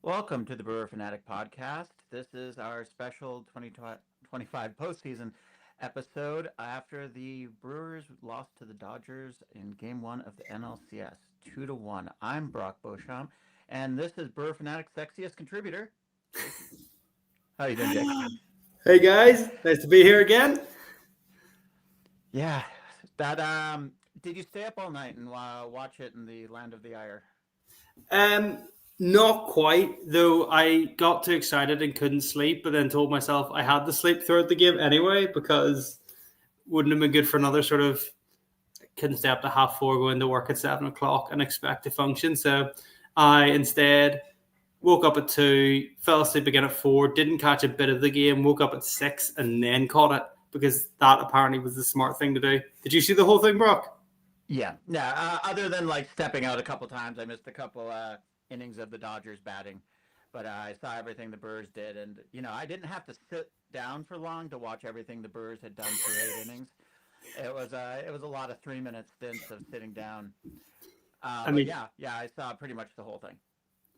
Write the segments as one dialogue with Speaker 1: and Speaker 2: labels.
Speaker 1: Welcome to the Brewer Fanatic podcast. This is our special 2025 postseason episode after the Brewers lost to the Dodgers in Game 1 of the NLCS, 2-1. I'm Brock Beauchamp, and this is Brewer Fanatic's sexiest contributor, Jake. How you doing, Jake?
Speaker 2: Hey guys, nice to be here again.
Speaker 1: Yeah, that did you stay up all night and watch it in the land of the Ire?
Speaker 2: Um, Not quite, though. I got too excited and couldn't sleep, but then told myself I had to sleep throughout the game anyway because wouldn't have been good for another sort of couldn't stay up to 4:30, go into work at 7 o'clock and expect to function. So I instead woke up at 2, fell asleep again at 4, didn't catch a bit of the game, woke up at 6, and then caught it because that apparently was the smart thing to do. Did you see the whole thing, Brock?
Speaker 1: Yeah. Other than like stepping out a couple times, I missed a couple innings of the Dodgers batting, but I saw everything the Brewers did, and I didn't have to sit down for long to watch everything the Brewers had done for 8 innings. It was a lot of 3 minute stints of sitting down.
Speaker 2: I
Speaker 1: But
Speaker 2: mean,
Speaker 1: yeah, I saw pretty much the whole thing.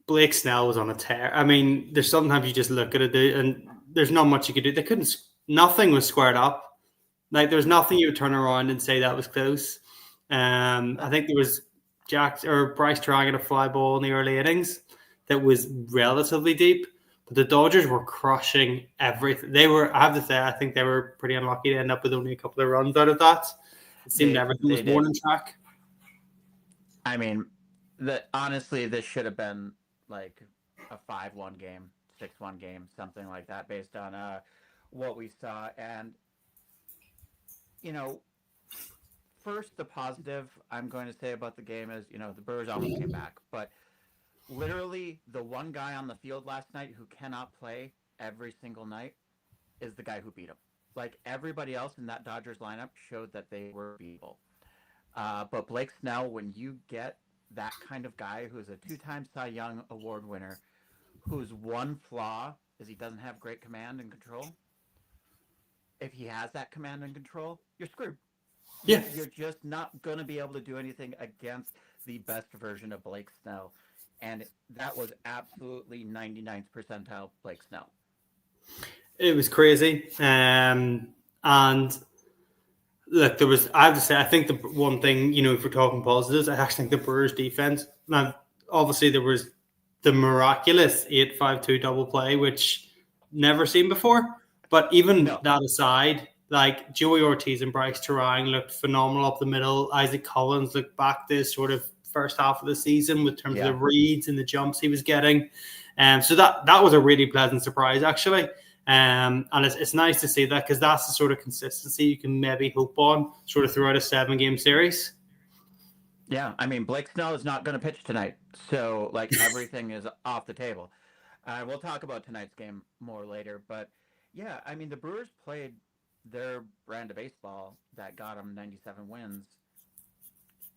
Speaker 2: Blake Snell was on a tear. I mean, there's sometimes you just look at it and there's not much you could do. They couldn't. Nothing was squared up. Like there's nothing you would turn around and say that was close. I think there was Jack or Bryce trying a fly ball in the early innings that was relatively deep, but the Dodgers were crushing everything. They were. I have to say, I think they were pretty unlucky to end up with only a couple of runs out of that. It seemed everything was more than track.
Speaker 1: I mean, honestly, this should have been like a 5-1 game, 6-1 game, something like that, based on what we saw. And you know, first, the positive I'm going to say about the game is, the Brewers almost came back. But literally, the one guy on the field last night who cannot play every single night is the guy who beat him. Like, everybody else in that Dodgers lineup showed that they were beatable. But Blake Snell, when you get that kind of guy who's a two-time Cy Young Award winner, whose one flaw is he doesn't have great command and control, if he has that command and control, you're screwed.
Speaker 2: Yeah.
Speaker 1: You're just not going to be able to do anything against the best version of Blake Snell. And that was absolutely 99th percentile Blake Snell.
Speaker 2: It was crazy. And look, I have to say, I think the one thing, if we're talking positives, I actually think the Brewers defense, now, obviously there was the miraculous 8-5-2 double play, which never seen before. But even that aside, like Joey Ortiz and Bryce Terang looked phenomenal up the middle. Isaac Collins looked back this sort of first half of the season with terms of the reads and the jumps he was getting. So that was a really pleasant surprise, actually. And it's nice to see that because that's the sort of consistency you can maybe hope on sort of throughout a 7-game series.
Speaker 1: Yeah, I mean, Blake Snell is not going to pitch tonight. So, like, everything is off the table. We'll talk about tonight's game more later. But, yeah, I mean, the Brewers played their brand of baseball that got them 97 wins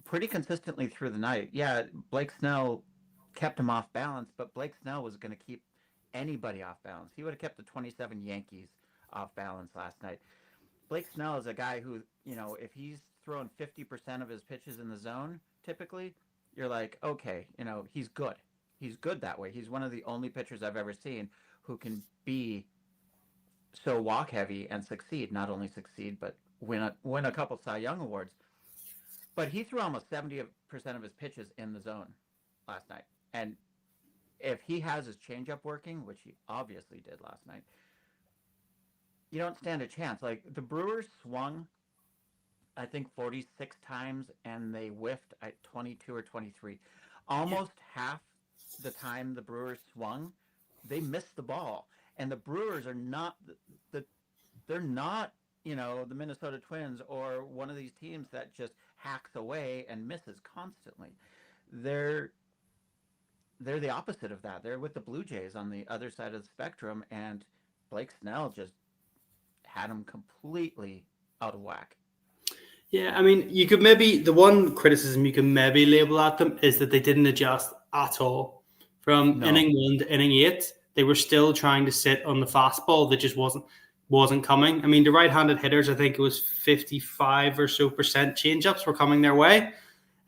Speaker 1: pretty consistently through the night. Yeah, Blake Snell kept him off balance, but Blake Snell was going to keep anybody off balance. He would have kept the 27 Yankees off balance last night. Blake Snell is a guy who, if he's throwing 50% of his pitches in the zone, typically, you're like, okay, he's good. He's good that way. He's one of the only pitchers I've ever seen who can be so walk heavy and succeed. Not only succeed, but win a couple Cy Young awards. But he threw almost 70% of his pitches in the zone last night. And if he has his changeup working, which he obviously did last night, you don't stand a chance. Like, the Brewers swung, I think, 46 times, and they whiffed at 22 or 23. Almost half the time the Brewers swung, they missed the ball. And the Brewers are not they're not, the Minnesota Twins or one of these teams that just hacks away and misses constantly. They're the opposite of that. They're with the Blue Jays on the other side of the spectrum, and Blake Snell just had them completely out of whack.
Speaker 2: Yeah, I mean, you could maybe, the one criticism you can maybe label at them is that they didn't adjust at all. From inning 1 to inning 8, they were still trying to sit on the fastball that just wasn't coming. I mean, the right-handed hitters, I think it was 55 or so % changeups were coming their way,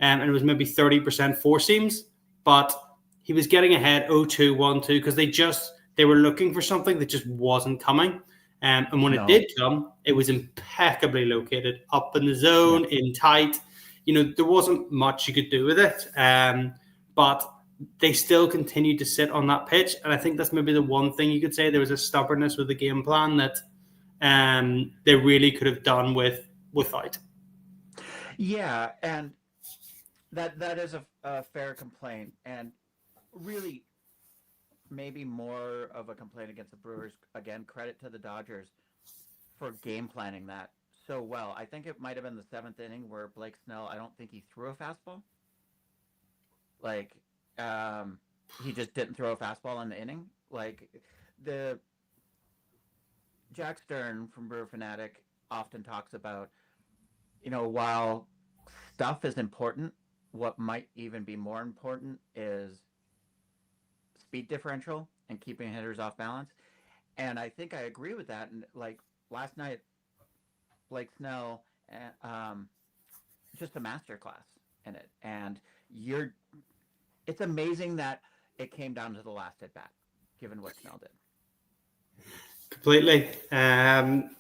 Speaker 2: and it was maybe 30% four seams. But he was getting ahead 0-2, 1-2 because they were looking for something that just wasn't coming. And when it
Speaker 1: No.
Speaker 2: did come, it was impeccably located, up in the
Speaker 1: Yeah.
Speaker 2: zone, in tight. There wasn't much you could do with it. But they still continued to sit on that pitch. And I think that's maybe the one thing you could say. There was a stubbornness with the game plan that they really could have done without.
Speaker 1: Yeah, and that is a fair complaint, and really maybe more of a complaint against the Brewers. Again, credit to the Dodgers for game planning that so well. I think it might have been the seventh inning where Blake Snell, I don't think he threw a fastball. Like, he just didn't throw a fastball in the inning. Like, the Jack Stern from Brewer Fanatic often talks about, while stuff is important, what might even be more important is speed differential and keeping hitters off balance. And I think I agree with that. And like last night, Blake Snell, um, just a masterclass in it. And it's amazing that it came down to the last at bat, given what Snell did.
Speaker 2: Completely. And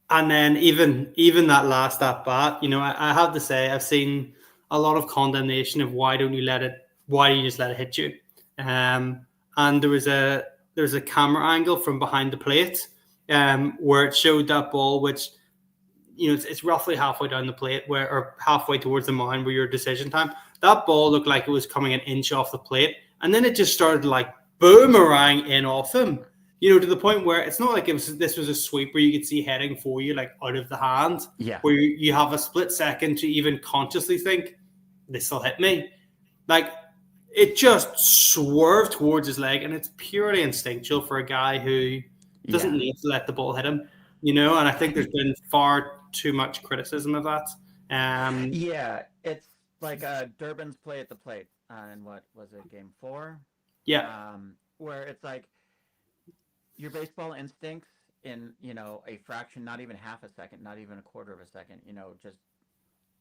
Speaker 2: then even that last at bat, I have to say I've seen a lot of condemnation of why do you just let it hit you? And there's a camera angle from behind the plate, where it showed that ball, which it's roughly halfway down the plate or halfway towards the mound where your decision time. That ball looked like it was coming an inch off the plate, and then it just started like boomerang in off him. To the point where it's not like this was a sweep where you could see heading for you, like out of the hand,
Speaker 1: Yeah.
Speaker 2: where you have a split second to even consciously think, this will hit me. Like, it just swerved towards his leg, and it's purely instinctual for a guy who doesn't need to let the ball hit him, and I think there's been far too much criticism of that.
Speaker 1: Yeah, it's like Durbin's play at the plate in what was it, game 4?
Speaker 2: Yeah.
Speaker 1: Where it's like, your baseball instincts in a fraction, not even half a second, not even a quarter of a second, just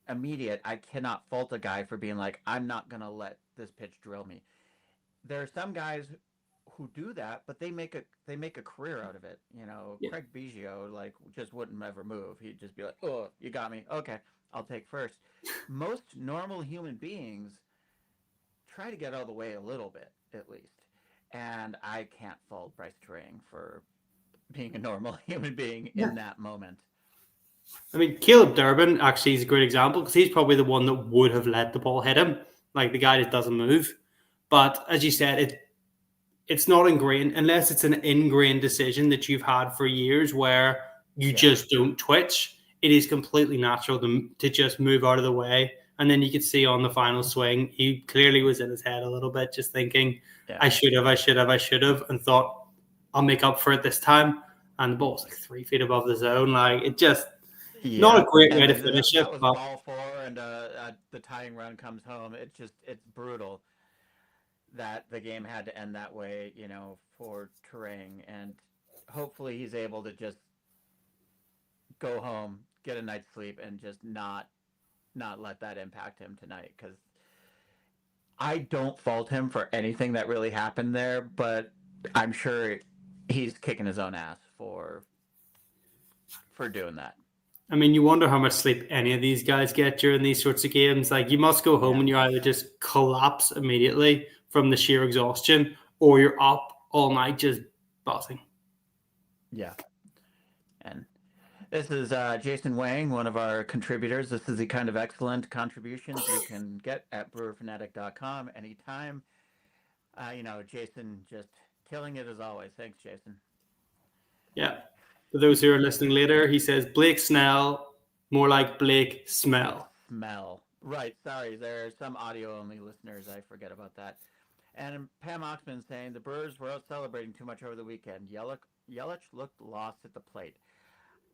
Speaker 1: immediate. I cannot fault a guy for being like, I'm not gonna let this pitch drill me. There are some guys who do that, but they make a career out of it.
Speaker 2: Yeah.
Speaker 1: Craig Biggio just wouldn't ever move. He'd just be like, oh, you got me, okay, I'll take first. Most normal human beings try to get out of the way a little bit at least. And I can't fault Bryce Turang for being a normal human being in that moment.
Speaker 2: I mean, Caleb Durbin actually is a great example because he's probably the one that would have let the ball hit him, like the guy that doesn't move. But as you said, it's not ingrained unless it's an ingrained decision that you've had for years where you just don't twitch. It is completely natural to just move out of the way. And then you could see on the final swing, he clearly was in his head a little bit, just thinking, I should have, and thought, I'll make up for it this time. And the ball was like 3 feet above the zone. Like, it just, not a great way to finish it.
Speaker 1: That was ball 4, and the tying run comes home. It's brutal that the game had to end that way, for Turang. And hopefully he's able to just go home, get a night's sleep, and just not let that impact him tonight, because I don't fault him for anything that really happened there, but I'm sure he's kicking his own ass for doing that.
Speaker 2: I mean, you wonder how much sleep any of these guys get during these sorts of games. Like, you must go home and you either just collapse immediately from the sheer exhaustion, or you're up all night just buzzing.
Speaker 1: Yeah. And this is Jason Wang, one of our contributors. This is the kind of excellent contributions you can get at brewerfanatic.com anytime. Jason just killing it as always. Thanks, Jason.
Speaker 2: Yeah. For those who are listening later, he says Blake Snell, more like Blake Smell.
Speaker 1: Smell. Right. Sorry, there are some audio-only listeners. I forget about that. And Pam Oxman saying the Brewers were out celebrating too much over the weekend. Yelich looked lost at the plate.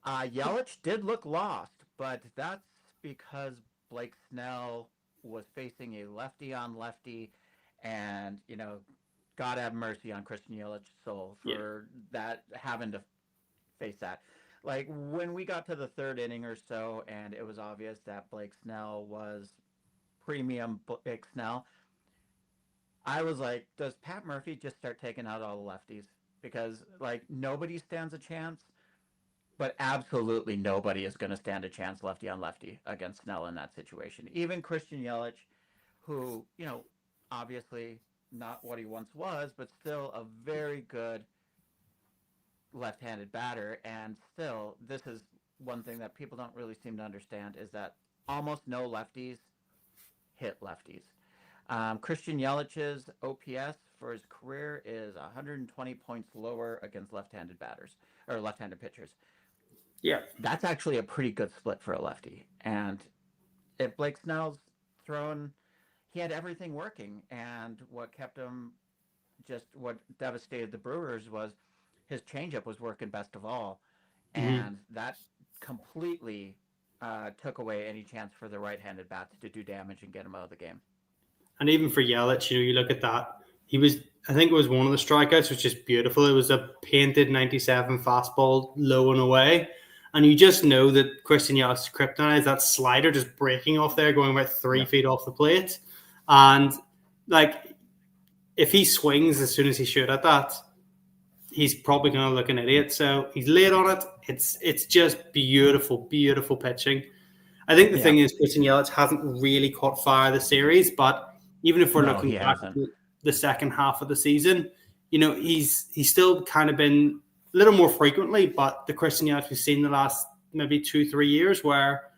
Speaker 1: Yelich did look lost, but that's because Blake Snell was facing a lefty on lefty, and God have mercy on Christian Yelich's soul for that, having to face that. Like, when we got to the third inning or so, and it was obvious that Blake Snell was premium Blake Snell, I was like, does Pat Murphy just start taking out all the lefties? Because like nobody stands a chance, but absolutely nobody is going to stand a chance lefty on lefty against Snell in that situation. Even Christian Yelich, who, obviously not what he once was, but still a very good left-handed batter. And still, this is one thing that people don't really seem to understand is that almost no lefties hit lefties. Christian Yelich's OPS for his career is 120 points lower against left-handed batters or left-handed pitchers.
Speaker 2: Yeah.
Speaker 1: That's actually a pretty good split for a lefty. And if Blake Snell's thrown, he had everything working. And what kept him what devastated the Brewers was his changeup was working best of all.
Speaker 2: Mm-hmm.
Speaker 1: And that completely took away any chance for the right-handed bats to do damage and get him out of the game.
Speaker 2: And even for Yelich, you look at that. I think it was one of the strikeouts, which is beautiful. It was a painted 97 fastball low and away. And you just know that Christian Yelich's kryptonite is that slider just breaking off there, going about 3 feet off the plate. And like, if he swings as soon as he should at that, he's probably going to look an idiot. So he's late on it. It's just beautiful, beautiful pitching. I think the thing is, Christian Yelich hasn't really caught fire this series, but even if we're looking back at the second half of the season, he's still kind of been a little more frequently, but the Christian Yelich we've seen the last maybe 2-3 years where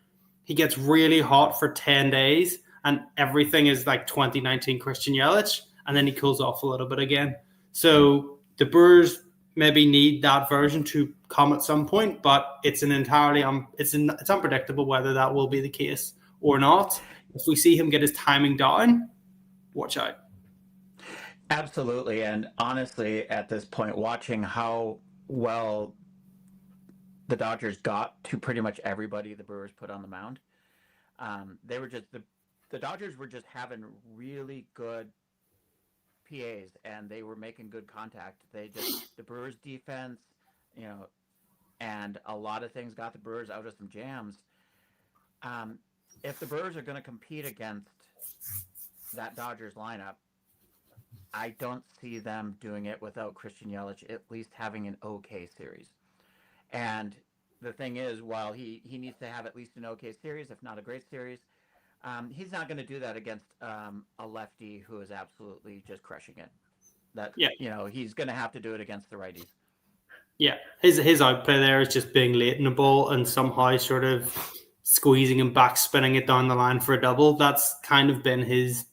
Speaker 2: he gets really hot for 10 days and everything is like 2019 Christian Yelich, and then he cools off a little bit again. So the Brewers maybe need that version to come at some point, but it's it's unpredictable whether that will be the case or not. If we see him get his timing down, watch out.
Speaker 1: Absolutely. And honestly, at this point, watching how well the Dodgers got to pretty much everybody the Brewers put on the mound, they were just the Dodgers were just having really good PAs and they were making good contact. The Brewers defense, and a lot of things got the Brewers out of some jams. If the Brewers are going to compete against that Dodgers lineup, I don't see them doing it without Christian Yelich at least having an okay series. And the thing is, while he needs to have at least an okay series, if not a great series, he's not going to do that against a lefty who is absolutely just crushing it. He's going to have to do it against the righties.
Speaker 2: Yeah, his outplay there is just being late in the ball and somehow sort of squeezing and back spinning it down the line for a double. That's kind of been his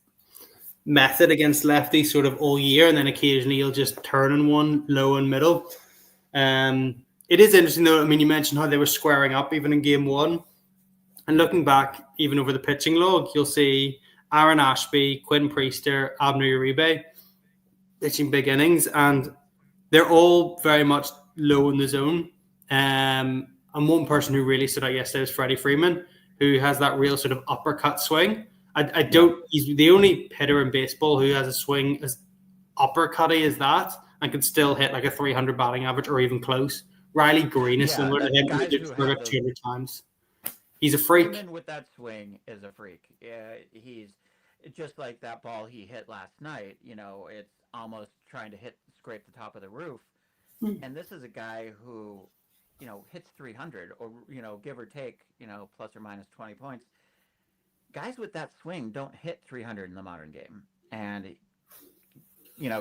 Speaker 2: method against lefties sort of all year, and then occasionally he'll just turn in one low and middle. It is interesting though. I mean, you mentioned how they were squaring up even in game one, and looking back even over the pitching log, you'll see Aaron Ashby, Quinn Priester, Abner Uribe pitching big innings, and they're all very much low in the zone. And one person who really stood out yesterday was Freddie Freeman, who has that real sort of uppercut swing. He's the only hitter in baseball who has a swing as uppercutty as that and can still hit like a 300 batting average or even close. Riley Green is similar to him. He did for 200 times. He's a freak.
Speaker 1: Freeman with that swing is a freak. Yeah, he's just like that ball he hit last night. It's almost trying to scrape the top of the roof. And this is a guy who, hits 300 or, give or take, plus or minus 20 points. Guys with that swing don't hit 300 in the modern game. And,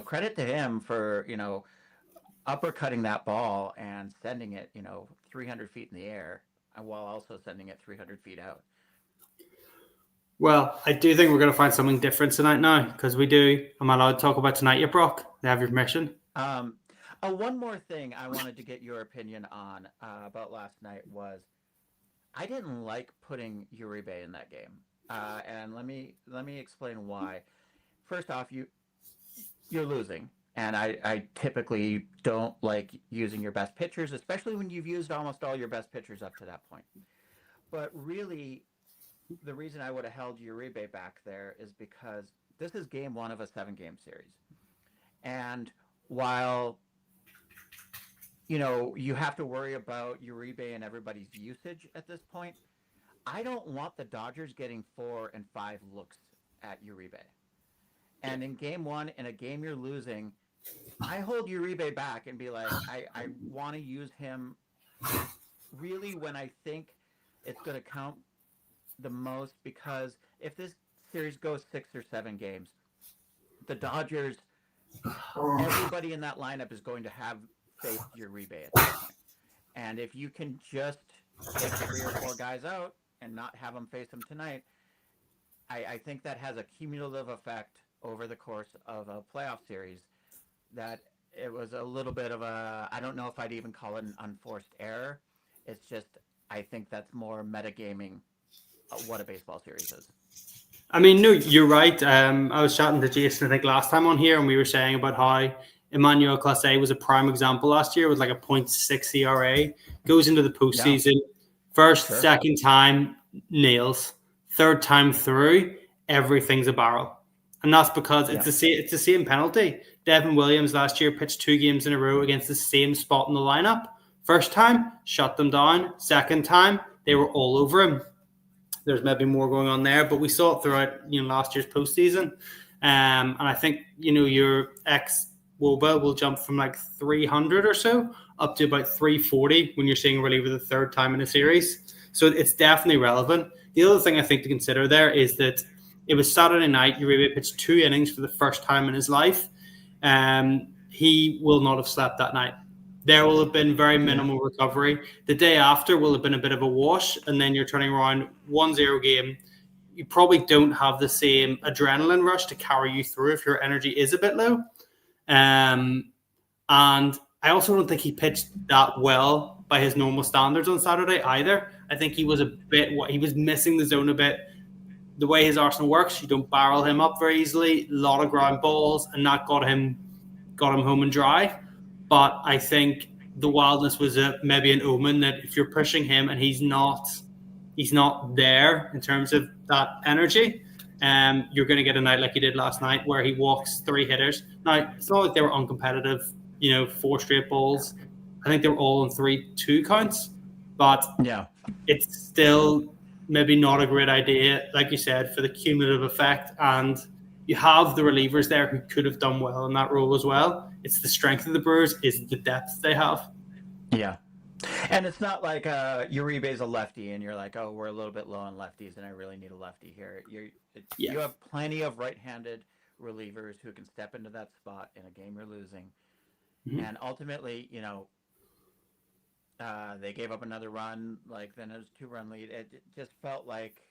Speaker 1: credit to him for, uppercutting that ball and sending it, 300 feet in the air while also sending it 300 feet out.
Speaker 2: Well, I do think we're going to find something different tonight now because we do. Am I allowed to talk about tonight yet, Brock? They have your permission?
Speaker 1: One more thing I wanted to get your opinion on about last night was I didn't like putting Uribe in that game. And let me explain why. First off, you're losing. And I typically don't like using your best pitchers, especially when you've used almost all your best pitchers up to that point. But really, the reason I would have held Uribe back there is because this is game one of a 7-game series. And while, you have to worry about Uribe and everybody's usage at this point, I don't want the Dodgers getting 4 and 5 looks at Uribe. And in game one, in a game you're losing, I hold Uribe back and be like, I want to use him really when I think it's going to count the most, because if this series goes 6 or 7 games, the Dodgers, everybody in that lineup is going to have faced Uribe at that point. And if you can just take 3 or 4 guys out and not have them face him tonight, I think that has a cumulative effect over the course of a playoff series. That it was a little bit of a, I don't know if I'd even call it an unforced error. It's just, I think that's more metagaming what a baseball series is.
Speaker 2: I mean, no, you're right. I was chatting to Jason, I think, last time on here, and we were saying about how Emmanuel Clase was a prime example last year with like a 0.6 ERA, goes into the postseason, first, second time, nails. Third time through, everything's a barrel. And that's because it's the same penalty. Devin Williams last year pitched 2 games in a row against the same spot in the lineup. First time, shut them down. Second time, they were all over him. There's maybe more going on there, but we saw it throughout last year's postseason. And I think your ex-Woba will jump from like 300 or so up to about 340 when you're seeing a reliever the third time in a series. So it's definitely relevant. The other thing I think to consider there is that it was Saturday night. Uribe pitched 2 innings for the first time in his life. He will not have slept that night. There will have been very minimal recovery. The day after will have been a bit of a wash, and then you're turning around 1-0 game. You probably don't have the same adrenaline rush to carry you through if your energy is a bit low. And I also don't think he pitched that well by his normal standards on Saturday either. I think he was missing the zone a bit. The way his arsenal works, you don't barrel him up very easily. A lot of ground balls, and that got him home and dry. But I think the wildness was maybe an omen that if you're pushing him and he's not there in terms of that energy, you're going to get a night like he did last night where he walks 3 hitters. Now, it's not like they were uncompetitive, 4 straight balls. I think they were all on 3-2 counts. But it's still maybe not a great idea, like you said, for the cumulative effect. And you have the relievers there who could have done well in that role as well. It's the strength of the Brewers is the depth they have.
Speaker 1: Yeah. And it's not like Uribe's a lefty and you're like, oh, we're a little bit low on lefties and I really need a lefty here. You have plenty of right-handed relievers who can step into that spot in a game you're losing. Mm-hmm. And ultimately, they gave up another run, then it was a 2-run lead. It just felt like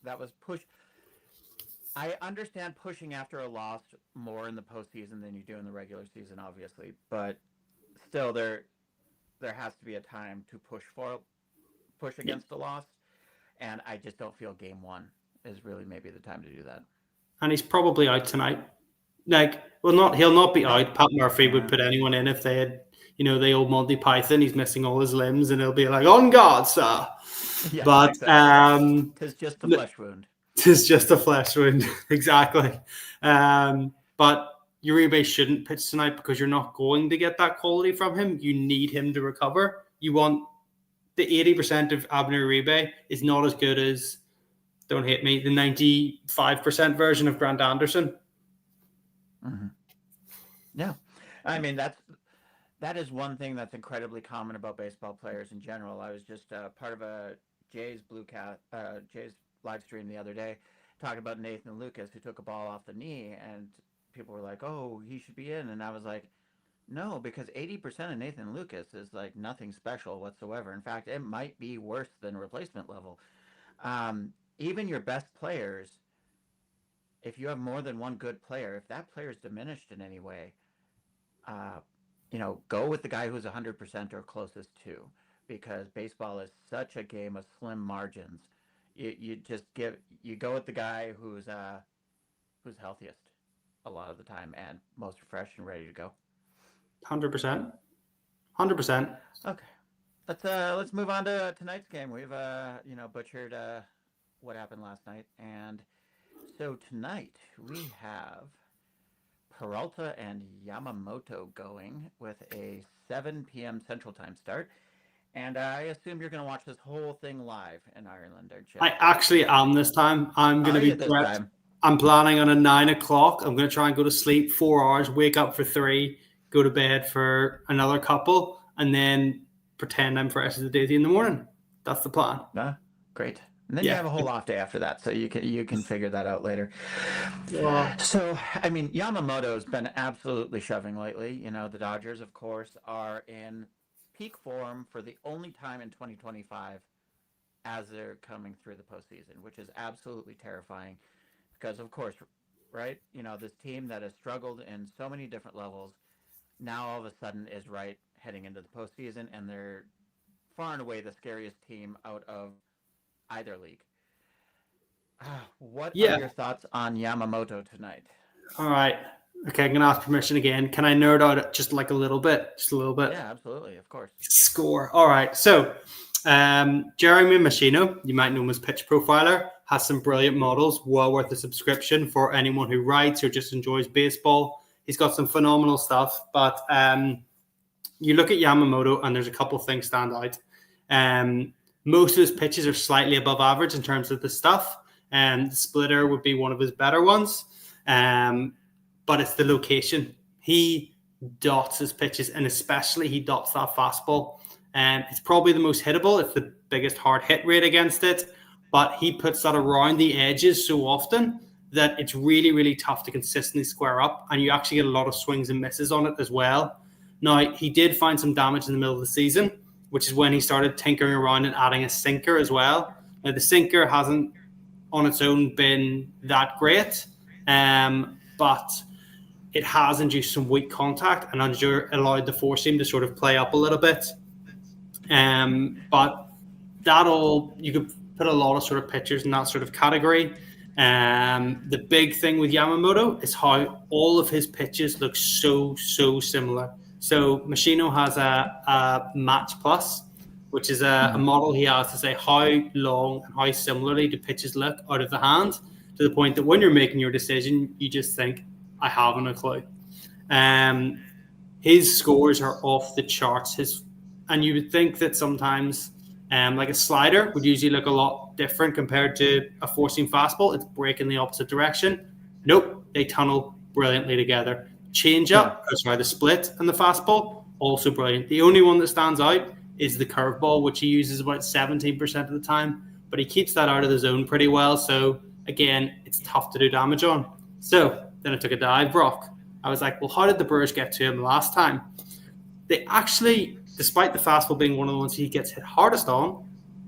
Speaker 1: that was push. I understand pushing after a loss more in the postseason than you do in the regular season, obviously, but still, there has to be a time to push against a loss, and I just don't feel game 1 is really maybe the time to do that.
Speaker 2: And he's probably out tonight. He'll not be out. Pat Murphy would put anyone in if they had, the old Monty Python. He's missing all his limbs, and he'll be like, "On guard, sir."
Speaker 1: Yeah,
Speaker 2: but
Speaker 1: exactly. 'Tis just a flesh wound.
Speaker 2: Tis just a flesh wound, exactly. But Uribe shouldn't pitch tonight because you're not going to get that quality from him. You need him to recover. You want the 80% of Abner Uribe is not as good as, don't hate me, the 95% version of Grant Anderson.
Speaker 1: Mm-hmm. Yeah, I mean that is one thing that's incredibly common about baseball players in general. I was just part of a Jays live stream the other day talking about Nathan Lucas, who took a ball off the knee, and people were like, oh, he should be in. And I was like, no, because 80% of Nathan Lucas is like nothing special whatsoever. In fact, it might be worse than replacement level. Even your best players, if you have more than one good player, if that player is diminished in any way, go with the guy who's 100% or closest to, because baseball is such a game of slim margins. You go with the guy who's healthiest a lot of the time and most fresh and ready to go.
Speaker 2: 100%.
Speaker 1: Okay, let's move on to tonight's game. We've butchered what happened last night, and so tonight we have Peralta and Yamamoto going with a 7 p.m. Central Time start. And I assume you're going to watch this whole thing live in Ireland, aren't you?
Speaker 2: I actually am this time. I'm going to be I'm planning on a 9 o'clock. I'm going to try and go to sleep 4 hours, wake up for 3, go to bed for another couple, and then pretend I'm fresh as a daisy in the morning. That's the plan.
Speaker 1: Great. And then you
Speaker 2: Yeah.
Speaker 1: have a whole off day after that, so you can figure that out later.
Speaker 2: Well,
Speaker 1: So, I mean, Yamamoto's been absolutely shoving lately. The Dodgers, of course, are in peak form for the only time in 2025 as they're coming through the postseason, which is absolutely terrifying because, of course, right, this team that has struggled in so many different levels now all of a sudden is right heading into the postseason, and they're far and away the scariest team out of either league. What are
Speaker 2: yeah.
Speaker 1: your thoughts on Yamamoto tonight?
Speaker 2: All right. Okay, I'm going to ask permission again. Can I nerd out just like a little bit? Just a little bit.
Speaker 1: Yeah, absolutely, of course.
Speaker 2: Score. All right. So, Jeremy Machino, you might know him as Pitch Profiler, has some brilliant models, well worth a subscription for anyone who writes or just enjoys baseball. He's got some phenomenal stuff, but you look at Yamamoto and there's a couple of things stand out. Most of his pitches are slightly above average in terms of the stuff, and the splitter would be one of his better ones. But it's the location. He dots his pitches, and especially he dots that fastball. It's probably the most hittable. It's the biggest hard hit rate against it, but he puts that around the edges so often that it's really, really tough to consistently square up, and you actually get a lot of swings and misses on it as well. Now, he did find some damage in the middle of the season, which is when he started tinkering around and adding a sinker as well. Now, the sinker hasn't on its own been that great, but it has induced some weak contact and allowed the four seam to sort of play up a little bit. But that all, you could put a lot of sort of pitchers in that sort of category. The big thing with Yamamoto is how all of his pitches look so similar. So Machino has a Match Plus, which is a model he has to say how long and how similarly do pitches look out of the hand, to the point that when you're making your decision, you just think, I haven't a clue. His scores are off the charts. And you would think that sometimes like a slider would usually look a lot different compared to a four-seam fastball. It's breaking the opposite direction. Nope, they tunnel brilliantly together. The split and the fastball, also brilliant. The only one that stands out is the curveball, which he uses about 17% of the time, but he keeps that out of the zone pretty well. So again, it's tough to do damage on. So then I took a dive, Brock. I was like, well, how did the Brewers get to him last time? They actually, despite the fastball being one of the ones he gets hit hardest on,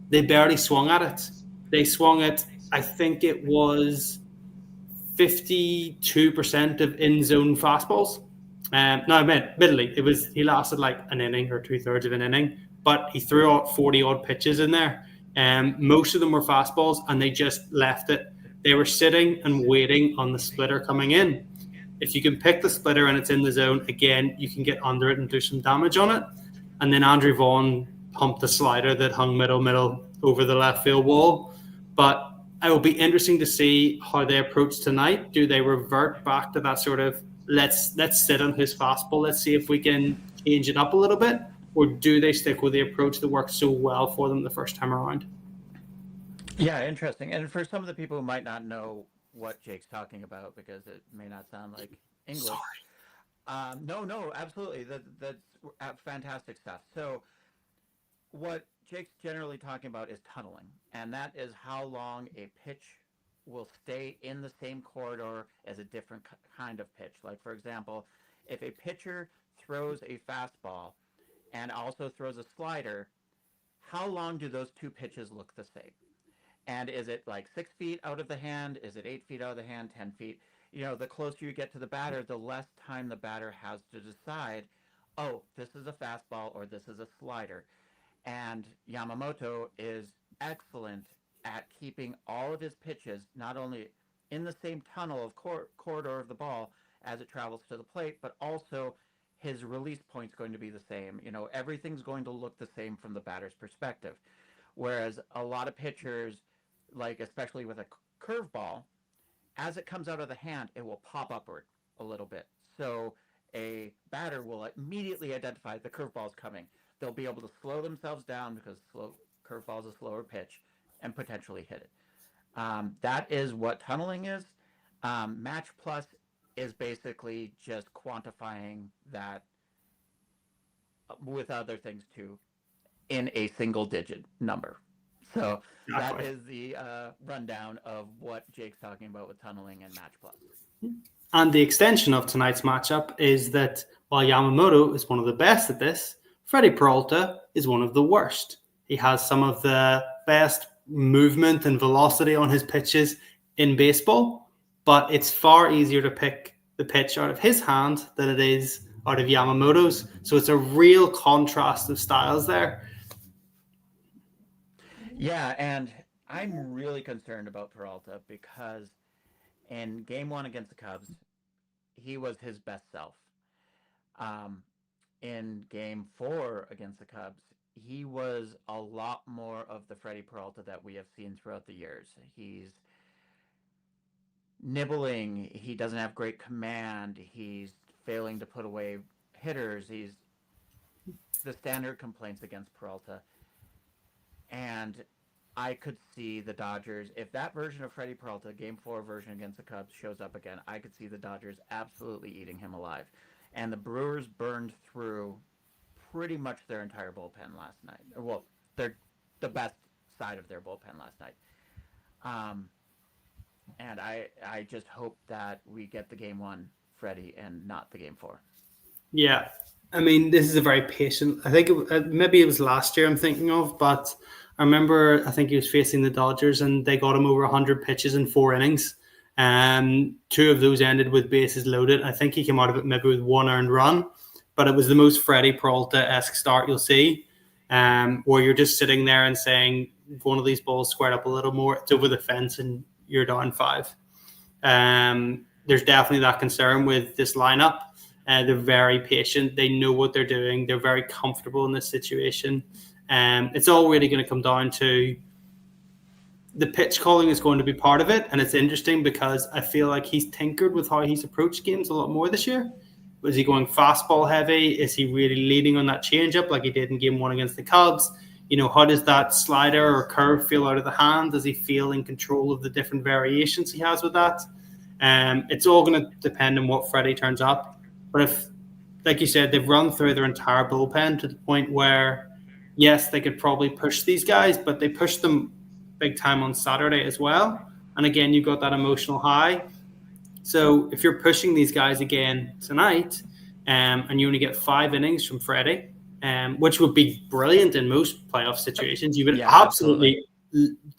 Speaker 2: they barely swung at it. They swung it, I think it was 52% of in-zone fastballs. No, I meant admittedly, he lasted like an inning or 2/3 of an inning, but he threw out 40-odd pitches in there. Most of them were fastballs, and they just left it. They were sitting and waiting on the splitter coming in. If you can pick the splitter and it's in the zone, again, you can get under it and do some damage on it. And then Andrew Vaughn pumped the slider that hung middle over the left field wall. But it will be interesting to see how they approach tonight. Do they revert back to that sort of let's sit on his fastball, let's see if we can change it up a little bit, or do they stick with the approach that worked so well for them the first time around?
Speaker 1: Yeah, interesting. And for some of the people who might not know what Jake's talking about, because it may not sound like English. No, absolutely. That's fantastic stuff. So what Jake's generally talking about is tunneling, and that is how long a pitch will stay in the same corridor as a different kind of pitch. Like, for example, if a pitcher throws a fastball and also throws a slider, how long do those two pitches look the same? And is it like 6 feet out of the hand? Is it 8 feet out of the hand? 10 feet? The closer you get to the batter, the less time the batter has to decide, oh, this is a fastball or this is a slider. And Yamamoto is excellent at keeping all of his pitches not only in the same tunnel of corridor of the ball as it travels to the plate, but also his release point's going to be the same. Everything's going to look the same from the batter's perspective. Whereas a lot of pitchers, like especially with a curveball, as it comes out of the hand, it will pop upward a little bit. So a batter will immediately identify the curveball is coming. They'll be able to slow themselves down because curveball is a slower pitch and potentially hit it. That is what tunneling is. Match plus is basically just quantifying that with other things too in a single digit number. So that
Speaker 2: Exactly.
Speaker 1: is the rundown of what Jake's talking about with tunneling and Match Plus.
Speaker 2: And the extension of tonight's matchup is that while Yamamoto is one of the best at this, Freddie Peralta is one of the worst. He has some of the best movement and velocity on his pitches in baseball, but it's far easier to pick the pitch out of his hand than it is out of Yamamoto's. So it's a real contrast of styles there.
Speaker 1: Yeah, and I'm really concerned about Peralta because in game one against the Cubs, he was his best self. Um, in game four against the Cubs, he was a lot more of the Freddie Peralta that we have seen throughout the years. He's nibbling. He doesn't have great command. He's failing to put away hitters. He's the standard complaints against Peralta. And I could see the Dodgers, if that version of Freddie Peralta, game four version against the Cubs, shows up again, I could see the Dodgers absolutely eating him alive. And the Brewers burned through pretty much their entire bullpen last night. Well, they're the best side of their bullpen last night. And I just hope that we get the game one Freddie and not the game four.
Speaker 2: Yeah. I mean, this is a very patient. I think maybe it was last year I'm thinking of, but I remember I think he was facing the Dodgers and they got him over 100 pitches in 4 innings. Two of those ended with bases loaded. I think he came out of it maybe with one earned run, but it was the most Freddie Peralta-esque start you'll see, where you're just sitting there and saying, if one of these balls squared up a little more, it's over the fence and you're down 5. There's definitely that concern with this lineup. They're very patient. They know what they're doing. They're very comfortable in this situation. It's all really going to come down to the pitch calling is going to be part of it. And it's interesting because I feel like he's tinkered with how he's approached games a lot more this year. Is he going fastball heavy? Is he really leading on that changeup like he did in game one against the Cubs? You know, how does that slider or curve feel out of the hand? Does he feel in control of the different variations he has with that? It's all going to depend on what Freddie turns up. But if, like you said, they've run through their entire bullpen to the point where, yes, they could probably push these guys, but they pushed them big time on Saturday as well. And again, you got that emotional high. So if you're pushing these guys again tonight, and you only get 5 innings from Freddie, which would be brilliant in most playoff situations, you would absolutely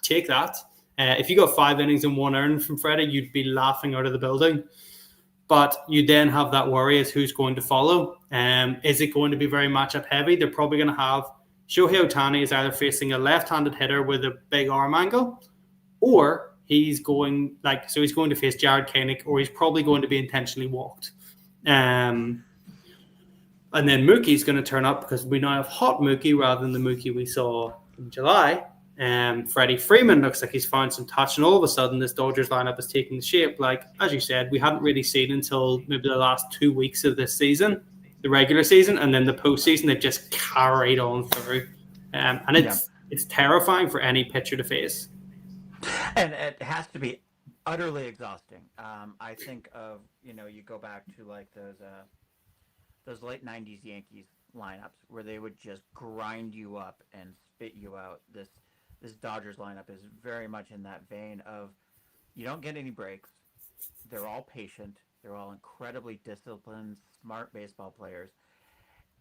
Speaker 2: take that. If you got 5 innings and 1 earned from Freddie, you'd be laughing out of the building. But you then have that worry as who's going to follow. Is it going to be very matchup heavy? They're probably going to have Shohei Ohtani is either facing a left-handed hitter with a big arm angle, or he's going to face Jared Koenig, or he's probably going to be intentionally walked. And then Mookie's going to turn up because we now have hot Mookie rather than the Mookie we saw in July. Freddie Freeman looks like he's found some touch, and all of a sudden this Dodgers lineup is taking shape. Like, as you said, we hadn't really seen until maybe the last 2 weeks of this season, the regular season, and then the postseason. They've just carried on through, and it's terrifying for any pitcher to face.
Speaker 1: And it has to be utterly exhausting. I think of, you go back to like those late '90s Yankees lineups where they would just grind you up and spit you out. This Dodgers lineup is very much in that vein of you don't get any breaks. They're all patient. They're all incredibly disciplined, smart baseball players.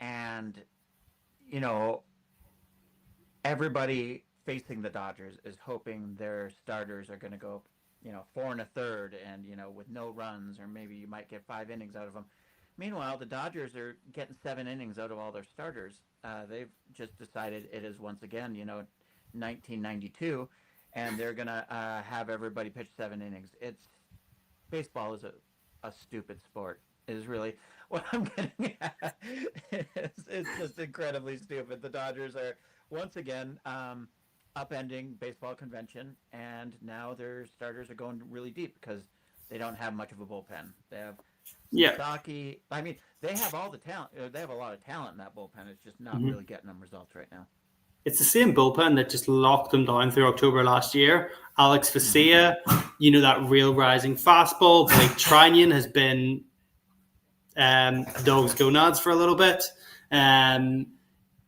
Speaker 1: And, everybody facing the Dodgers is hoping their starters are going to go, 4 1/3 and, with no runs, or maybe you might get 5 innings out of them. Meanwhile, the Dodgers are getting 7 innings out of all their starters. They've just decided it is once again, 1992, and they're going to have everybody pitch 7 innings. Baseball is a stupid sport, is really what I'm getting at. It's just incredibly stupid. The Dodgers are, once again, upending baseball convention, and now their starters are going really deep because they don't have much of a bullpen. They have Sasaki. I mean, they have all the talent. They have a lot of talent in that bullpen. It's just not really getting them results right now.
Speaker 2: it's the same bullpen that just locked them down through October last year. Alex
Speaker 1: Mhm.
Speaker 2: Facea, that real rising fastball. Blake Trinian has been dog's gonads for a little bit. Um,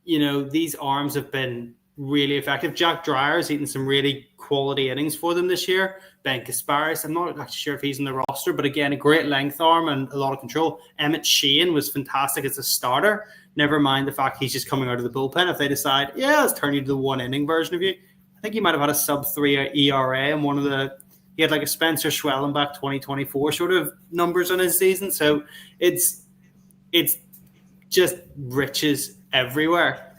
Speaker 2: these arms have been really effective. Jack Dryer's eaten some really quality innings for them this year. Ben Kasparis, I'm not actually sure if he's in the roster, but again, a great length arm and a lot of control. Emmett Sheehan was fantastic as a starter. Never mind the fact he's just coming out of the bullpen. If they decide, let's turn you to the one inning version of you, I think he might have had a sub-3 ERA and he had like a Spencer Schwellenbach 2024 sort of numbers on his season. So it's just riches everywhere,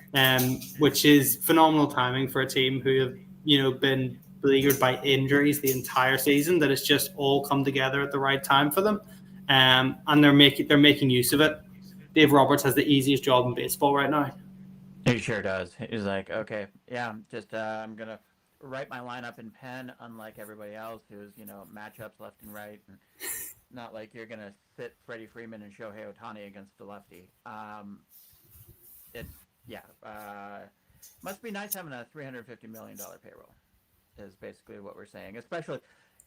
Speaker 2: which is phenomenal timing for a team who have been beleaguered by injuries the entire season. That it's just all come together at the right time for them, and they're making use of it. Dave Roberts has the easiest job in baseball right now.
Speaker 1: He sure does. He's like, okay, yeah, just I'm gonna write my lineup in pen, unlike everybody else who's matchups left and right, and not like you're gonna sit Freddie Freeman and Shohei Ohtani against the lefty. It yeah, must be nice having a $350 million payroll. Is basically what we're saying. Especially,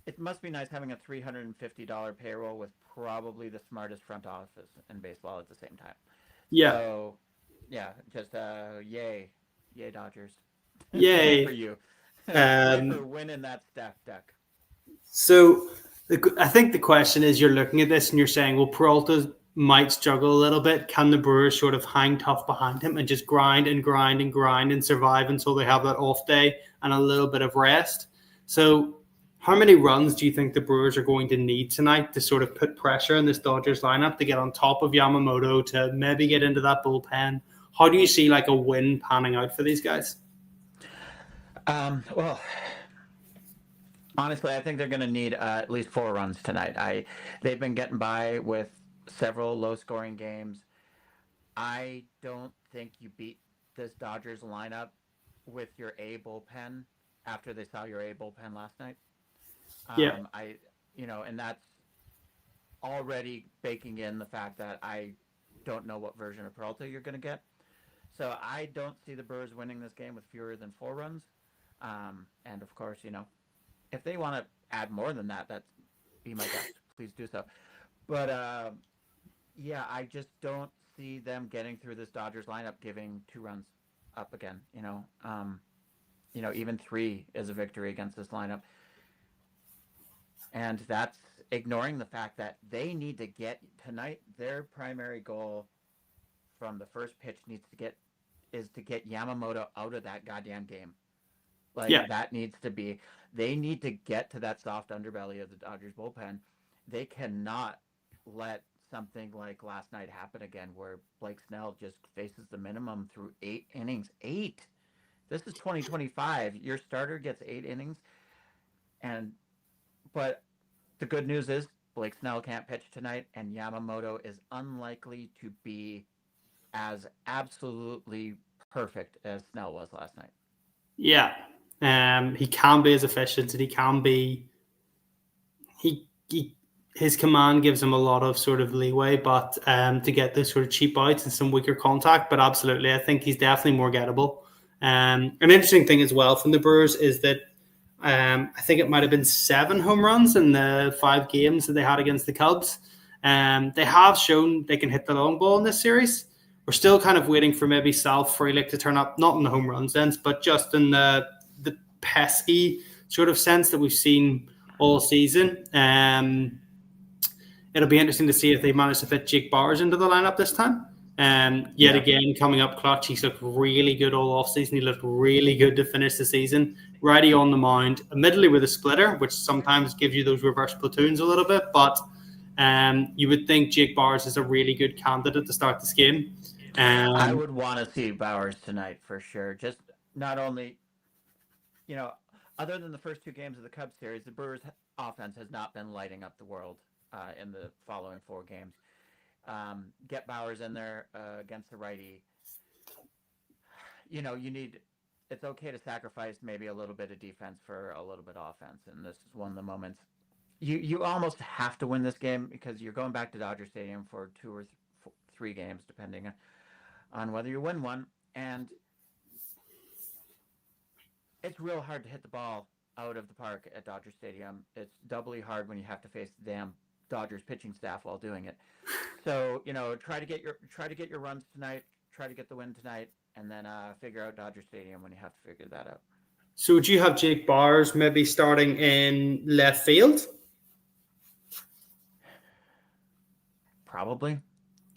Speaker 1: it must be nice having a $350 payroll with probably the smartest front office in baseball at the same time.
Speaker 2: Yeah,
Speaker 1: So, yeah, just yay Dodgers, yay for
Speaker 2: yay.
Speaker 1: you, yay for
Speaker 2: Um,
Speaker 1: winning that stacked deck.
Speaker 2: So I think the question is, you're looking at this and you're saying, well, Peralta might struggle a little bit. Can the Brewers sort of hang tough behind him and just grind and grind and grind and survive until they have that off day and a little bit of rest? So how many runs do you think the Brewers are going to need tonight to sort of put pressure in this Dodgers lineup to get on top of Yamamoto, to maybe get into that bullpen? How do you see like a win panning out for these guys?
Speaker 1: Well, honestly, I think they're going to need at least 4 runs tonight. They've been getting by with several low-scoring games. I don't think you beat this Dodgers lineup with your A bullpen after they saw your A bullpen last night.
Speaker 2: Yeah.
Speaker 1: And that's already baking in the fact that I don't know what version of Peralta you're going to get. So I don't see the Brewers winning this game with fewer than 4 runs. And of course, if they want to add more than that, that's be my guest. Please do so. But yeah, I just don't see them getting through this Dodgers lineup giving 2 runs up again. Even 3 is a victory against this lineup, and that's ignoring the fact that they need to get tonight. Their primary goal from the first pitch is to get Yamamoto out of that goddamn game.
Speaker 2: Yeah.
Speaker 1: Like that needs to be. They need to get to that soft underbelly of the Dodgers bullpen. They cannot let something like last night happen again, where Blake Snell just faces the minimum through 8 innings. 8. This is 2025. Your starter gets 8 innings, and but the good news is Blake Snell can't pitch tonight, and Yamamoto is unlikely to be as absolutely perfect as Snell was last night.
Speaker 2: Yeah. He can be as efficient, and he can be. He his command gives him a lot of sort of leeway, but to get those sort of cheap outs and some weaker contact. But absolutely, I think he's definitely more gettable. An interesting thing as well from the Brewers is that I think it might have been 7 home runs in the 5 games that they had against the Cubs. They have shown they can hit the long ball in this series. We're still kind of waiting for maybe Sal Frelick to turn up, not in the home run sense, but just in the pesky sort of sense that we've seen all season. It'll be interesting to see if they manage to fit Jake Bauers into the lineup this time. Yet again, coming up clutch, he's looked really good all offseason. He looked really good to finish the season. Righty on the mound, admittedly with a splitter, which sometimes gives you those reverse platoons a little bit, but you would think Jake Bauers is a really good candidate to start this game.
Speaker 1: I would want to see Bauers tonight for sure. Just not only, other than the first 2 games of the Cubs series, the Brewers' offense has not been lighting up the world in the following 4 games. Get Bauers in there against the righty. You need. It's okay to sacrifice maybe a little bit of defense for a little bit of offense, and this is one of the moments. You almost have to win this game because you're going back to Dodger Stadium for 2 or 3 games, depending on whether you win one. And it's real hard to hit the ball out of the park at Dodger Stadium. It's doubly hard when you have to face the damn Dodgers pitching staff while doing it. So try to get your runs tonight. Try to get the win tonight, and then figure out Dodger Stadium when you have to figure that out.
Speaker 2: So would you have Jake Bowers maybe starting in left field,
Speaker 1: Probably.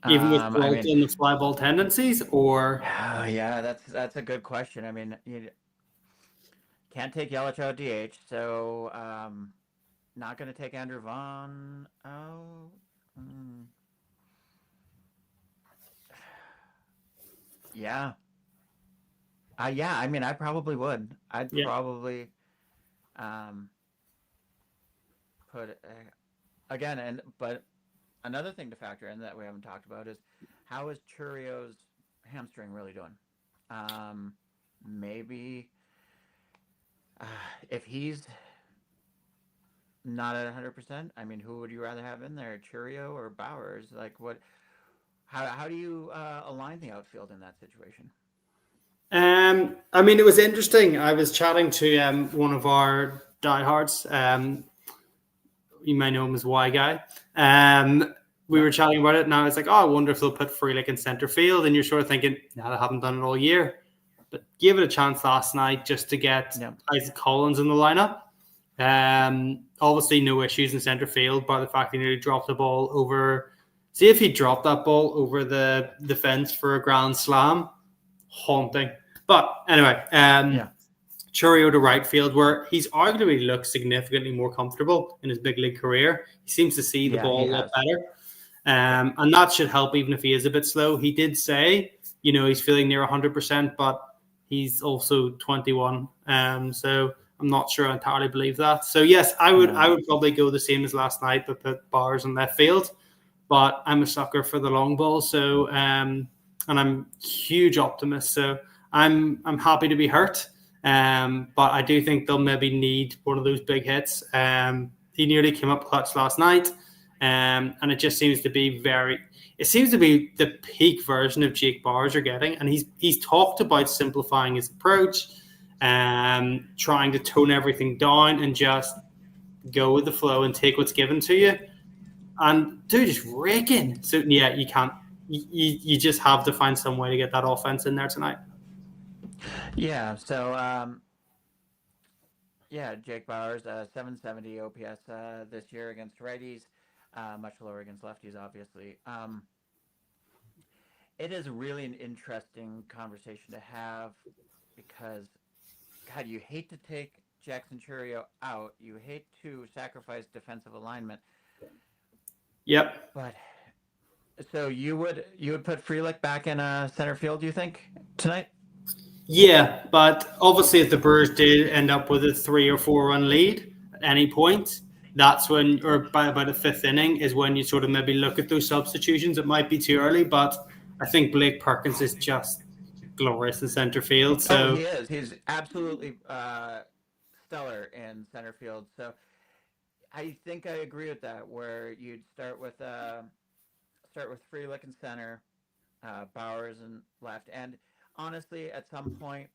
Speaker 2: even with
Speaker 1: I
Speaker 2: Peralta
Speaker 1: mean,
Speaker 2: and the fly ball tendencies, or
Speaker 1: yeah, that's a good question. I mean, you can't take Yelich out DH, so not going to take Andrew Vaughn out. Mm. Yeah, yeah. I mean, I probably would. I'd
Speaker 2: yeah.
Speaker 1: probably um, put again, and but another thing to factor in that we haven't talked about is how is Churio's hamstring really doing? Maybe uh, if he's not at 100%, I mean, who would you rather have in there, Churio or Bowers? Like, what? How do you align the outfield in that situation?
Speaker 2: I mean, it was interesting. I was chatting to one of our diehards. You may know him as Y Guy. We
Speaker 1: Yep.
Speaker 2: were chatting about it, and I was like, "Oh, I wonder if they'll put Frelick in center field." And you're sort of thinking, "No, they haven't done it all year." But give it a chance last night just to get
Speaker 1: Yep.
Speaker 2: Isaac Collins in the lineup. Obviously, no issues in center field by the fact he nearly dropped the ball over. See if he dropped that ball over the fence for a grand slam, haunting. But anyway,
Speaker 1: Yeah.
Speaker 2: Churio to right field, where he's arguably looked significantly more comfortable in his big league career. He seems to see the
Speaker 1: Yeah, he
Speaker 2: ball a lot
Speaker 1: has.
Speaker 2: better.
Speaker 1: Yep.
Speaker 2: And that should help even if he is a bit slow. He did say, he's feeling near 100%, but he's also 21. So I'm not sure I entirely believe that. So yes, I
Speaker 1: No.
Speaker 2: would probably go the same as last night, but put Bowers in left field. But I'm a sucker for the long ball, so and I'm a huge optimist. So I'm happy to be hurt. But I do think they'll maybe need one of those big hits. He nearly came up clutch last night. And it just seems to be it seems to be the peak version of Jake Bowers you're getting. And he's talked about simplifying his approach, trying to tone everything down and just go with the flow and take what's given to you. And dude, just raking. So yeah, you can't. You just have to find some way to get that offense in there tonight.
Speaker 1: Yeah. So yeah, Jake Bowers, 770 OPS this year against righties, much lower against lefties, obviously. It is really an interesting conversation to have because, God, you hate to take Jackson Churio out. You hate to sacrifice defensive alignment.
Speaker 2: Yep.
Speaker 1: But so you would put Frelick back in center field, do you think, tonight?
Speaker 2: Yeah, but obviously, if the Brewers did end up with a 3 or 4 run lead at any point, that's when, or by about the fifth inning, is when you sort of maybe look at those substitutions. It might be too early, but I think Blake Perkins is just glorious in center field.
Speaker 1: Oh,
Speaker 2: So
Speaker 1: he is. He's absolutely stellar in center field. So I think I agree with that. Where you'd start with Frelick in center, Bowers in left, and honestly, at some point,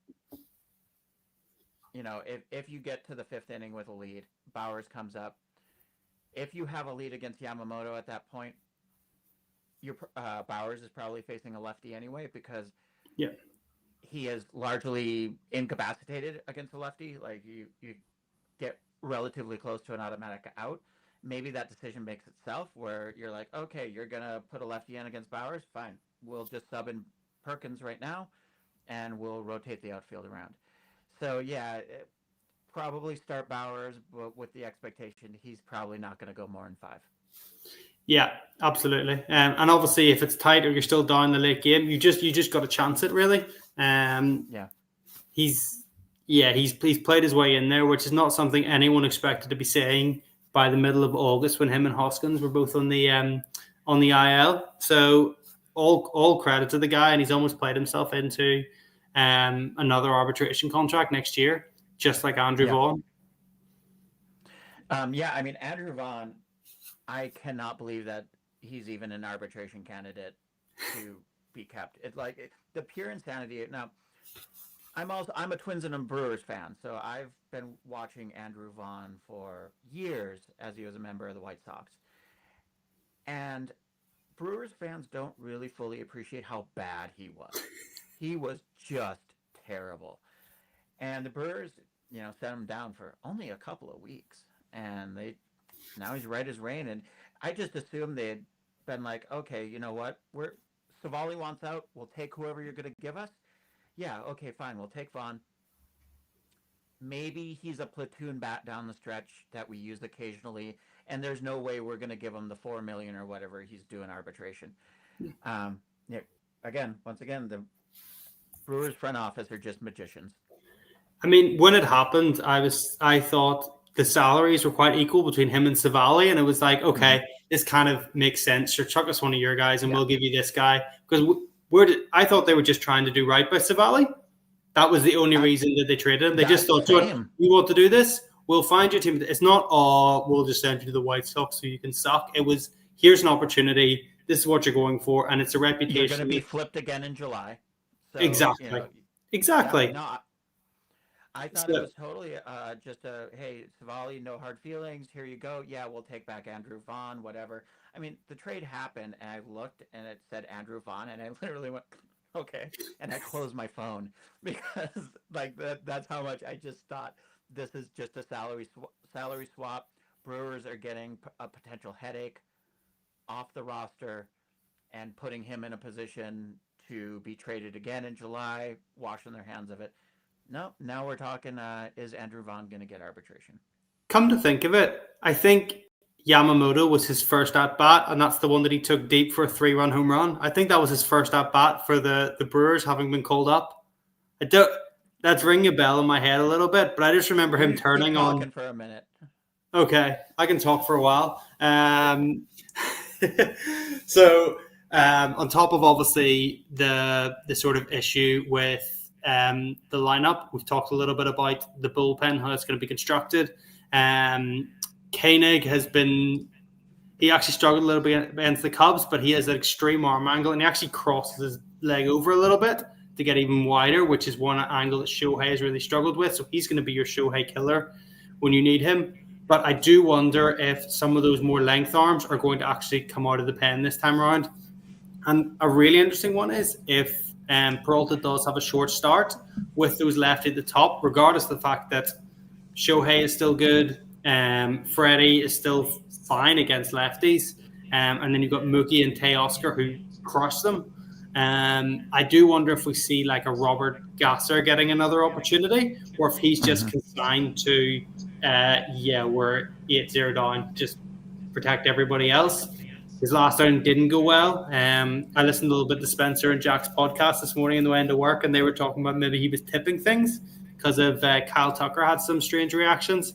Speaker 1: if you get to the fifth inning with a lead, Bowers comes up. If you have a lead against Yamamoto at that point, your Bowers is probably facing a lefty anyway because
Speaker 2: yeah,
Speaker 1: he is largely incapacitated against a lefty. Like you get relatively close to an automatic out. Maybe that decision makes itself where you're like, okay, you're gonna put a lefty in against Bowers. Fine, we'll just sub in Perkins right now, and we'll rotate the outfield around. So yeah, probably start Bowers, but with the expectation he's probably not going to go more than 5.
Speaker 2: yeah, absolutely. And obviously, if it's tight or you're still down in the late game, you just got to chance it really.
Speaker 1: Yeah.
Speaker 2: He's played his way in there, which is not something anyone expected to be saying by the middle of August when him and Hoskins were both on the IL. So all credit to the guy, and he's almost played himself into another arbitration contract next year, just like Andrew
Speaker 1: Yeah.
Speaker 2: Vaughn.
Speaker 1: Yeah, I mean, Andrew Vaughn, I cannot believe that he's even an arbitration candidate to be kept. The pure insanity. Now, I'm a Twins and a Brewers fan, so I've been watching Andrew Vaughn for years as he was a member of the White Sox. And Brewers fans don't really fully appreciate how bad he was. He was just terrible. And the Brewers, set him down for only a couple of weeks. And they now he's right as rain. And I just assumed they had been like, okay, you know what? We're Savali wants out. We'll take whoever you're going to give us. Yeah, okay, fine. We'll take Vaughn. Maybe he's a platoon bat down the stretch that we use occasionally, and there's no way we're going to give him the 4 million or whatever he's doing arbitration. Yeah, once again, the Brewers front office are just magicians.
Speaker 2: I mean, when it happened, I thought the salaries were quite equal between him and Savali, and it was like, okay, this kind of makes sense. Sure, chuck us one of your guys, and we'll give you this guy because I thought they were just trying to do right by Savali. That was the only reason that they traded him. They just thought, you want to do this? We'll find your team. It's not, we'll just send you to the White Sox so you can suck. It was, here's an opportunity. This is what you're going for, and it's a reputation.
Speaker 1: You're going to be flipped again in July. So,
Speaker 2: exactly. Exactly.
Speaker 1: Yeah, no, I thought it was totally just hey, Savali, no hard feelings. Here you go. Yeah, we'll take back Andrew Vaughn, whatever. I mean, the trade happened, and I looked, and it said Andrew Vaughn, and I literally went, okay, and I closed my phone because that's how much I just thought this is just a salary swap. Brewers are getting a potential headache off the roster and putting him in a position to be traded again in July, washing their hands of it. No, now we're talking, is Andrew Vaughn going to get arbitration?
Speaker 2: Come to think of it, I think Yamamoto was his first at-bat, and that's the one that he took deep for a 3-run home run. I think that was his first at-bat for the Brewers, having been called up. That's ringing a bell in my head a little bit, but I just remember him turning on.
Speaker 1: For a minute.
Speaker 2: Okay, I can talk for a while. So on top of obviously the sort of issue with the lineup, we've talked a little bit about the bullpen, how it's going to be constructed. Koenig he actually struggled a little bit against the Cubs, but he has an extreme arm angle, and he actually crosses his leg over a little bit to get even wider, which is one angle that Shohei has really struggled with. So he's going to be your Shohei killer when you need him. But I do wonder if some of those more length arms are going to actually come out of the pen this time around. And a really interesting one is if Peralta does have a short start with those lefty at the top, regardless of the fact that Shohei is still good, Freddie is still fine against lefties, and then you've got Mookie and Teoscar who crush them. I do wonder if we see like a Robert Gasser getting another opportunity, or if he's just consigned to, we're 8-0 down, just protect everybody else. His last outing didn't go well. I listened a little bit to Spencer and Jack's podcast this morning on the way into work, and they were talking about maybe he was tipping things because of Kyle Tucker had some strange reactions.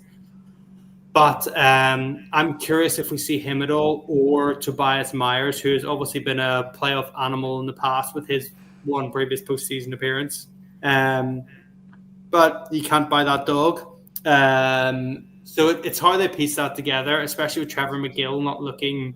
Speaker 2: But I'm curious if we see him at all, or Tobias Myers, who has obviously been a playoff animal in the past with his one previous postseason appearance. But you can't buy that dog. So it's how they piece that together, especially with Trevor McGill not looking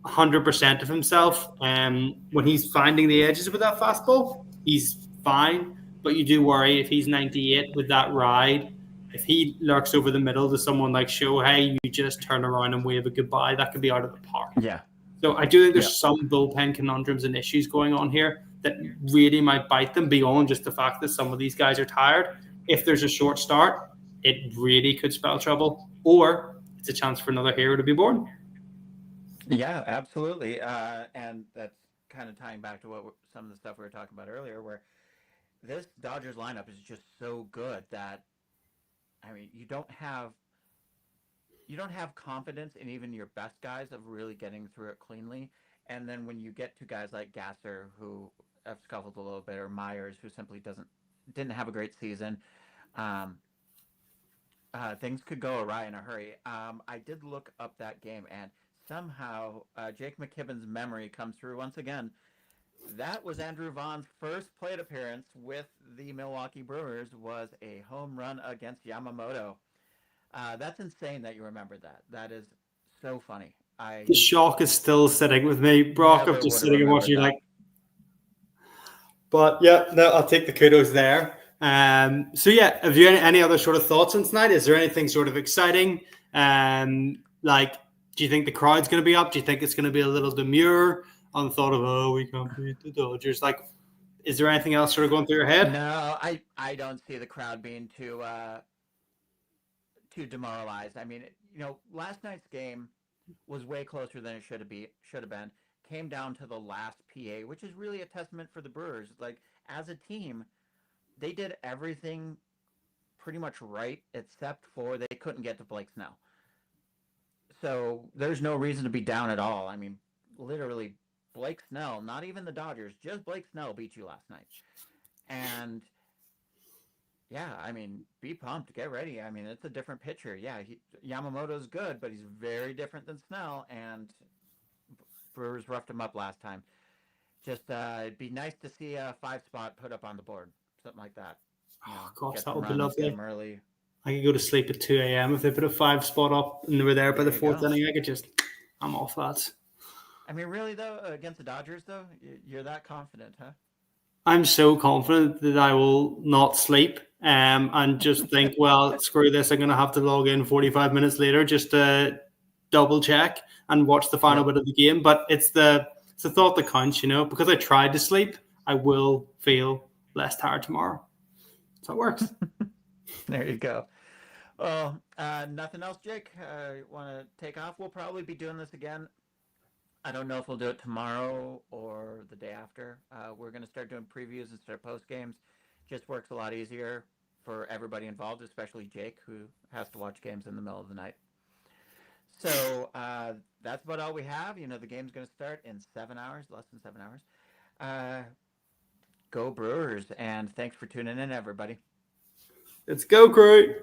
Speaker 2: 100% of himself. When he's finding the edges with that fastball, he's fine. But you do worry if he's 98 with that ride. If he lurks over the middle to someone like Shohei, you just turn around and wave a goodbye. That could be out of the park.
Speaker 1: Yeah.
Speaker 2: So I do think there's some bullpen conundrums and issues going on here that really might bite them beyond just the fact that some of these guys are tired. If there's a short start, it really could spell trouble, or it's a chance for another hero to be born.
Speaker 1: Yeah, absolutely. And that's kind of tying back to some of the stuff we were talking about earlier, where this Dodgers lineup is just so good that, I mean, you don't have confidence in even your best guys of really getting through it cleanly. And then when you get to guys like Gasser, who have scuffled a little bit, or Myers, who simply didn't have a great season, things could go awry in a hurry. I did look up that game, and somehow Jake McKibben's memory comes through once again. That was Andrew Vaughn's first plate appearance with the Milwaukee Brewers, was a home run against Yamamoto. That's insane that you remember that. That is so funny.
Speaker 2: The shock is still sitting with me, Brock. I'm just sitting and watching you like, But yeah, no, I'll take the kudos there. So yeah, have you any other sort of thoughts on tonight? Is there anything sort of exciting? Like, do you think the crowd's going to be up? Do you think it's going to be a little demure on the thought of, oh, we can't beat the Dodgers? Like, is there anything else sort of going through your head?
Speaker 1: No, I don't see the crowd being too demoralized. I mean, last night's game was way closer than it should have been. Came down to the last PA, which is really a testament for the Brewers. Like, as a team, they did everything pretty much right, except for they couldn't get to Blake Snell. So there's no reason to be down at all. I mean, literally, Blake Snell, not even the Dodgers, just Blake Snell beat you last night. And yeah, I mean, be pumped, get ready. I mean, it's a different pitcher. Yeah, Yamamoto's good, but he's very different than Snell, and Brewers roughed him up last time. Just it'd be nice to see a 5-spot put up on the board, something like that.
Speaker 2: Oh gosh,
Speaker 1: Get
Speaker 2: that
Speaker 1: some
Speaker 2: would be
Speaker 1: runs, get
Speaker 2: lovely.
Speaker 1: them early.
Speaker 2: I could go to sleep at 2 a.m. if they put a 5-spot up and they were there by the
Speaker 1: you
Speaker 2: fourth
Speaker 1: go.
Speaker 2: inning. I'm off that.
Speaker 1: I mean, really though, against the Dodgers though, you're that confident, huh?
Speaker 2: I'm so confident that I will not sleep and just think, well, screw this. I'm going to have to log in 45 minutes later just to double check and watch the final
Speaker 1: Yep.
Speaker 2: bit of the game. But it's the thought that counts, because I tried to sleep, I will feel less tired tomorrow. So it works.
Speaker 1: There you go. Well, nothing else, Jake? Want to take off? We'll probably be doing this again. I don't know if we'll do it tomorrow or the day after. We're going to start doing previews instead of post games. Just works a lot easier for everybody involved, especially Jake, who has to watch games in the middle of the night. So that's about all we have. The game's going to start in 7 hours, less than 7 hours. Go Brewers, and thanks for tuning in, everybody.
Speaker 2: Let's go, crew.